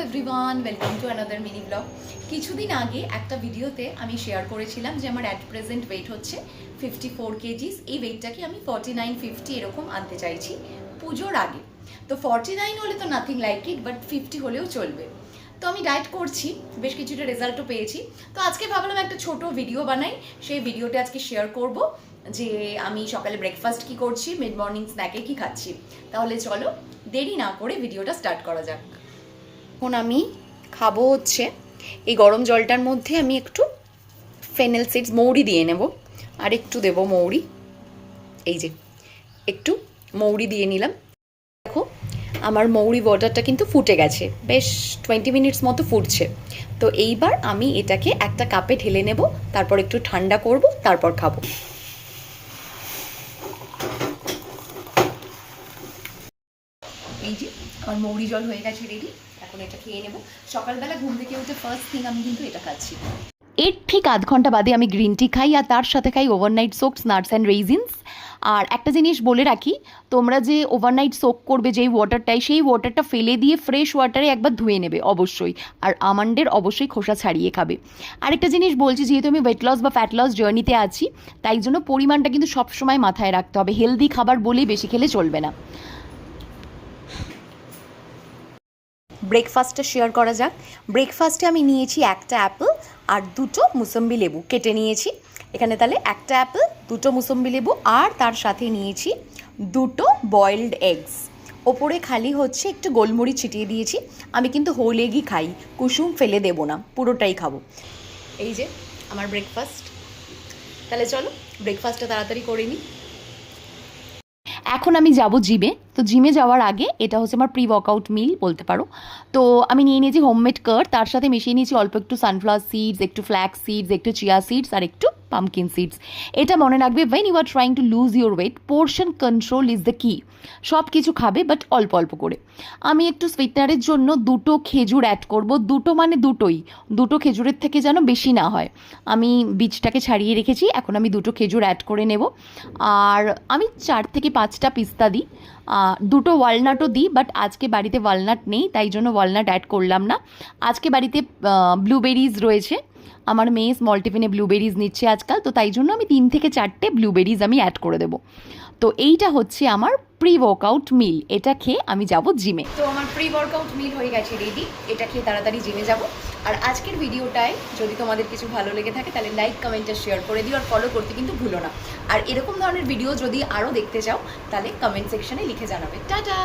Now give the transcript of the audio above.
Everyone, welcome to another mini blog. কিছুদিন আগে একটা ভিডিওতে আমি শেয়ার করেছিলাম যে আমার অ্যাট প্রেজেন্ট ওয়েট হচ্ছে 54 কেজিস। এই ওয়েটটাকে আমি 49-50 এরকম আনতে চাইছি পুজোর আগে। তো 49 হলে তো নাথিং লাইক ইট, বাট 50 হলেও চলবে। তো আমি ডায়েট করছি, বেশ কিছুটা রেজাল্টও পেয়েছি। তো আজকে ভাবলাম একটা ছোট ভিডিও বানাই, সেই ভিডিওটা আজকে শেয়ার করব যে আমি সকালে ব্রেকফাস্ট কি করছি, মিড মর্নিং স্ন্যাকে কি খাচ্ছি। তাহলে চলো দেরি না করে ভিডিওটা স্টার্ট করা যাক। এখন আমি খাবো হচ্ছে এই গরম জলটার মধ্যে আমি একটু ফেনেল সিডস মৌরি দিয়ে নেব, আর একটু দেব মৌরি, এই যে একটু মৌরি দিয়ে নিলাম। দেখো আমার মৌরি ওয়াটারটা কিন্তু ফুটে গেছে, বেশ 20 মিনিটস মতো ফুটছে। তো এইবার আমি এটাকে একটা কাপে ঢেলে নেব, তারপর একটু ঠান্ডা করব, তারপর খাবো। এই যে আমার মৌরি জল হয়ে গেছে রেডি, এখন এটা খেয়ে নেব। সকালবেলা ঘুম থেকে উঠে ফার্স্ট থিং আমি কিন্তু এটা খাচ্ছি। এর ঠিক আধ ঘন্টা বাদে আমি গ্রিন টি খাই, আর তার সাথে খাই ওভারনাইট সোকড নাটস অ্যান্ড রেইজিনস। আর একটা জিনিস বলে রাখি, তোমরা যে ওভারনাইট সোক করবে যেই ওয়াটারটাই, সেই ওয়াটারটা ফেলে দিয়ে ফ্রেশ ওয়াটারে একবার ধুয়ে নেবে অবশ্যই। আর আমন্ডের অবশ্যই খোসা ছাড়িয়ে খাবে। আরেকটা জিনিস বলছি, যেহেতু আমি ওয়েট লস বা ফ্যাট লস জার্নিতে আছি, তাই জন্য পরিমাণটা কিন্তু সবসময় মাথায় রাখতে হবে। হেলদি খাবার বলেই বেশি খেলে চলবে না। ব্রেকফাস্টটা শেয়ার করা যাক। ব্রেকফাস্টে আমি নিয়েছি একটা অ্যাপেল আর দুটো মুসম্বি লেবু কেটে নিয়েছি। এখানে তাহলে একটা অ্যাপেল, দুটো মুসম্বি লেবু, আর তার সাথে নিয়েছি দুটো বয়েলড এগস। ওপরে খালি হচ্ছে একটু গোলমরিচ ছিটিয়ে দিয়েছি। আমি কিন্তু হোল এগই খাই, কুসুম ফেলে দেবো না, পুরোটাই খাবো। এই যে আমার ব্রেকফাস্ট। তাহলে চলো ব্রেকফাস্টটা তাড়াতাড়ি করে নিই। এখন আমি যাব জিমে। তো জিমে যাওয়ার আগে এটা হচ্ছে আমার প্রি ওয়ার্কআউট মিল বলতে পারো। তো আমি নিয়ে নিয়েছি হোমমেড কার্ড, তার সাথে মিশিয়ে নিয়েছি অল্প একটু সানফ্লাওয়ার সিডস, একটু ফ্ল্যাক্স সিডস, একটু চিয়া সিডস, আর একটু পামকিন সিডস। এটা মনে রাখবে, when you are trying to lose your weight, portion control is the key. সব কিছু খাবে বাট অল্প অল্প করে। আমি একটু সুইটনারের জন্য দুটো খেজুর অ্যাড করব, দুটো মানে দুটোই, দুটো খেজুরের থেকে যেন বেশি না হয়। আমি বীজটাকে ছাড়িয়ে রেখেছি, এখন আমি দুটো খেজুর অ্যাড করে নেব। আর আমি 4 থেকে 5টা পিস্তা দিই, দুটো ওয়ালনাটও দিই, বাট আজকে বাড়িতে ওয়ালনাট নেই, তাই জন্য ওয়ালনাট অ্যাড করলাম না। আজকে বাড়িতে ব্লুবেরিজ রয়েছে, আমার মেয়ে স্মল টিফিনে ব্লুবেরিজ নিচ্ছে আজকাল, তো তাই জন্য আমি 3 থেকে 4টে ব্লুবেরিজ আমি অ্যাড করে দেবো। তো এইটা হচ্ছে আমার প্রি ওয়ার্কআউট মিল, এটা খেয়ে আমি যাব জিমে। তো আমার প্রি ওয়ার্কআউট মিল হয়ে গেছে রেডি, এটা খেয়ে তাড়াতাড়ি জিমে যাব। আর আজকের ভিডিওটায় যদি তোমাদের কিছু ভালো লেগে থাকে তাহলে লাইক, কমেন্ট আর শেয়ার করে দিও, আর ফলো করতে কিন্তু ভুলো না। আর এরকম ধরনের ভিডিও যদি আরও দেখতে চাও তাহলে কমেন্ট সেকশনে লিখে জানাবে। টাটা।